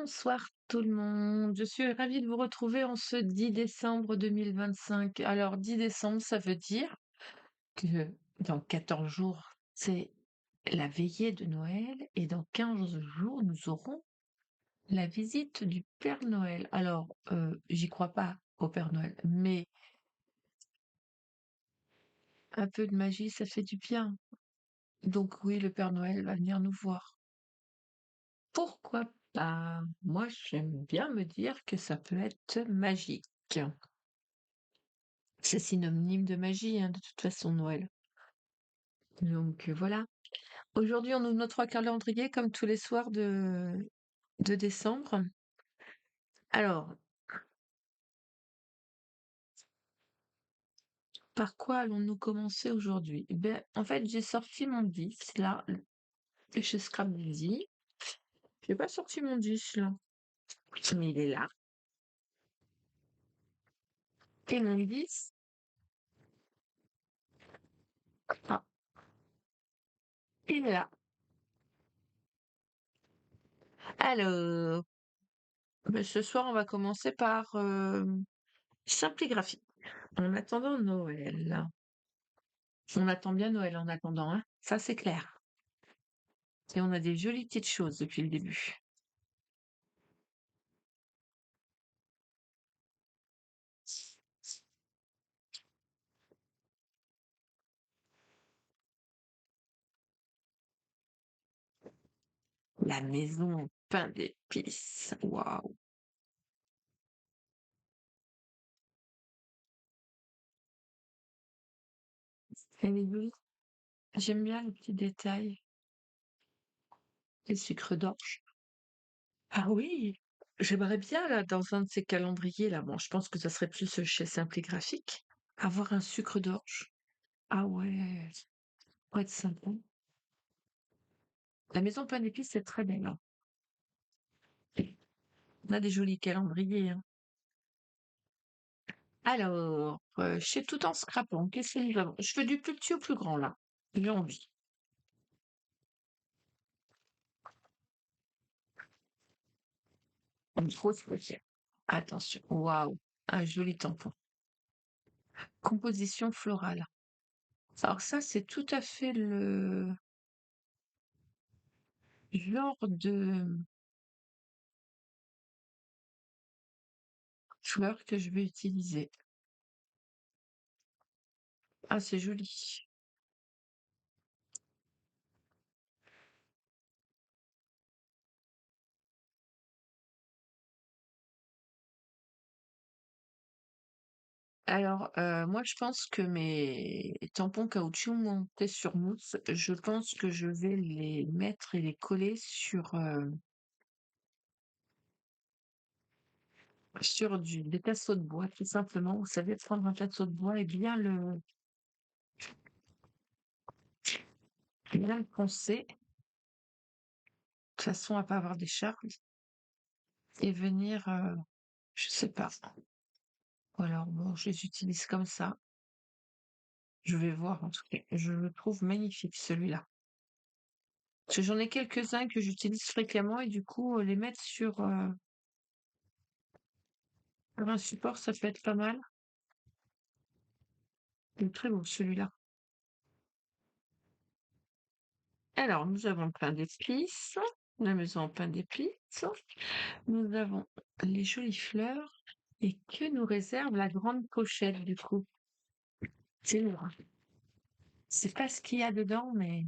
Bonsoir tout le monde, je suis ravie de vous retrouver en ce 10 décembre 2025. Alors 10 décembre, ça veut dire que dans 14 jours, c'est la veillée de Noël et dans 15 jours, nous aurons la visite du Père Noël. Alors, j'y crois pas au Père Noël, mais un peu de magie, ça fait du bien. Donc oui, le Père Noël va venir nous voir. Pourquoi pas? Moi, j'aime bien me dire que ça peut être magique. C'est synonyme de magie, hein, de toute façon, Noël. Donc voilà. Aujourd'hui, on ouvre nos trois calendriers comme tous les soirs de décembre. Alors, par quoi allons-nous commencer aujourd'hui? Eh ben, en fait, j'ai sorti mon 10 là, chez Scrabble. J'ai pas sorti mon 10 là, mais il est là. Et mon 10, ah, il est là. Alors, ben, ce soir, on va commencer par Simpligraphie. En attendant Noël. On attend bien Noël en attendant, hein. Ça, c'est clair. Et on a des jolies petites choses depuis le début. La maison en pain d'épices. Waouh! Elle est jolie. J'aime bien les petits détails. Les sucres d'orge. Ah oui! J'aimerais bien, là, dans un de ces calendriers, là, bon, je pense que ça serait plus chez Simple et Graphique, avoir un sucre d'orge. Ah ouais, ça pourrait être sympa. La maison pain d'épices, c'est très belle, hein. On a des jolis calendriers, hein. Alors, chez Tout en scrapant, qu'est-ce que nous avons? Je fais du plus petit au plus grand, là. J'ai envie. Une grosse pochette. Attention, waouh, un joli tampon. Composition florale. Alors ça, c'est tout à fait le genre de fleur que je vais utiliser. Ah, c'est joli. Alors, moi, je pense que mes tampons caoutchouc montés sur mousse, je pense que je vais les mettre et les coller sur des tasseaux de bois, tout simplement. Vous savez, prendre un tasseau de bois et bien le poncer, de façon à pas avoir d'écharpe, et venir, je sais pas. Ou alors, bon, je les utilise comme ça. Je vais voir, en tout cas. Je le trouve magnifique, celui-là. Parce que j'en ai quelques-uns que j'utilise fréquemment et du coup, les mettre sur un support, ça peut être pas mal. Il est très beau, celui-là. Alors, nous avons le pain d'épices, la maison en pain d'épices. Nous avons les jolies fleurs. Et que nous réserve la grande pochette, du coup? C'est lourd, hein. C'est pas ce qu'il y a dedans, mais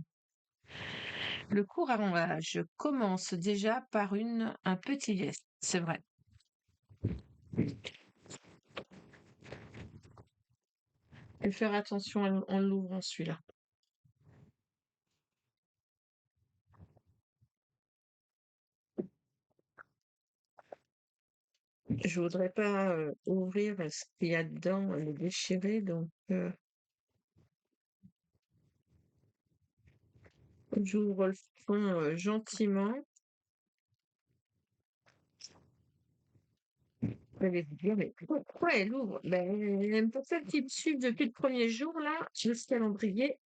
le cours je commence déjà par un petit geste, c'est vrai. Et faire attention en l'ouvrant celui-là. Je voudrais pas ouvrir ce qu'il y a dedans, le déchirer, donc j'ouvre le fond gentiment. Vous allez vous dire, mais pourquoi elle ouvre? Ben, pour celles qui me suivent depuis le premier jour, là, ce calendrier,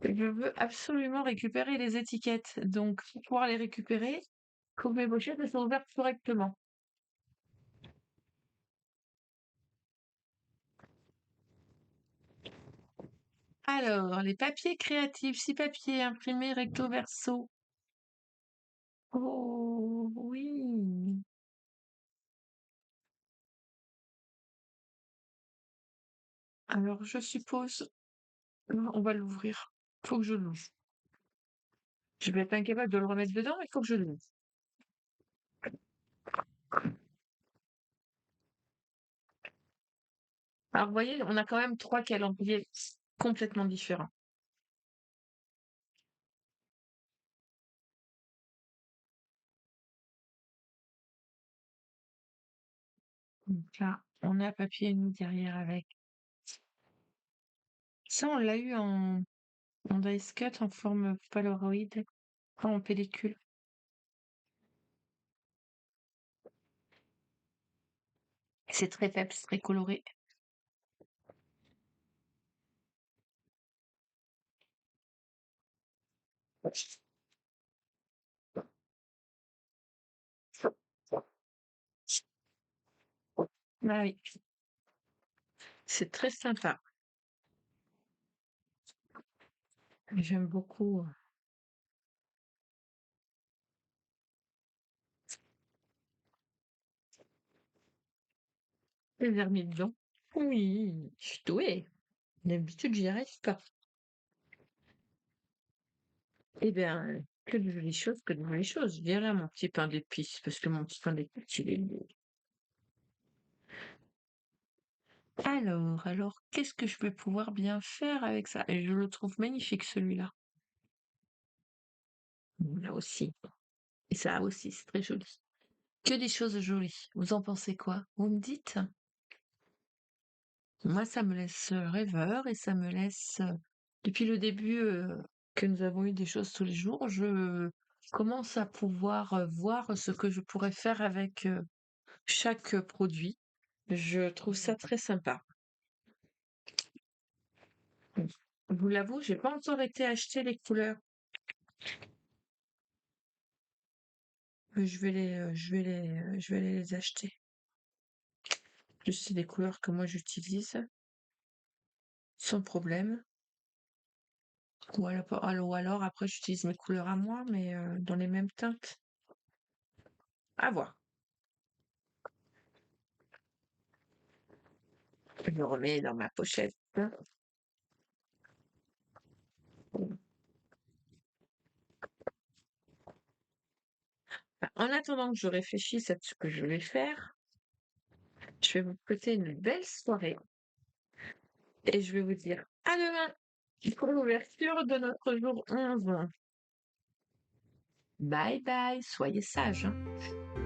je veux absolument récupérer les étiquettes. Donc, pour pouvoir les récupérer, Faut que mes pochettes, elles soient ouvertes correctement. Alors, les papiers créatifs, 6 papiers imprimés recto verso. Oh oui! Alors je suppose on va l'ouvrir. Faut que je l'ouvre. Je vais être incapable de le remettre dedans, mais il faut que je l'ouvre. Alors vous voyez, on a quand même 3 calendriers complètement différents. Donc là, on a papier nous derrière avec. Ça, on l'a eu en dice cut en forme Polaroid, pas en pellicule. C'est très peps, très coloré. Ah oui, c'est très sympa. J'aime beaucoup. Les vermillons. Oui, je suis douée. D'habitude, j'y arrive pas. Eh bien, que de jolies choses, que de jolies choses. Viens là, mon petit pain d'épices, parce que mon petit pain d'épices, il est beau. Alors, qu'est-ce que je vais pouvoir bien faire avec ça? Et je le trouve magnifique, celui-là. Là aussi. Et ça aussi, c'est très joli. Que des choses jolies. Vous en pensez quoi? Vous me dites? Moi, ça me laisse rêveur et ça me laisse, depuis le début que nous avons eu des choses tous les jours, je commence à pouvoir voir ce que je pourrais faire avec chaque produit. Je trouve ça très sympa. Je vous l'avoue, j'ai pas encore été acheter les couleurs. Mais je vais les acheter. Plus c'est des couleurs que moi j'utilise sans problème. Ou alors après j'utilise mes couleurs à moi, mais dans les mêmes teintes. À voir. Je le remets dans ma pochette. En attendant que je réfléchisse à ce que je vais faire, je vais vous souhaiter une belle soirée et je vais vous dire à demain pour l'ouverture de notre jour 11. Bye bye, soyez sages, hein.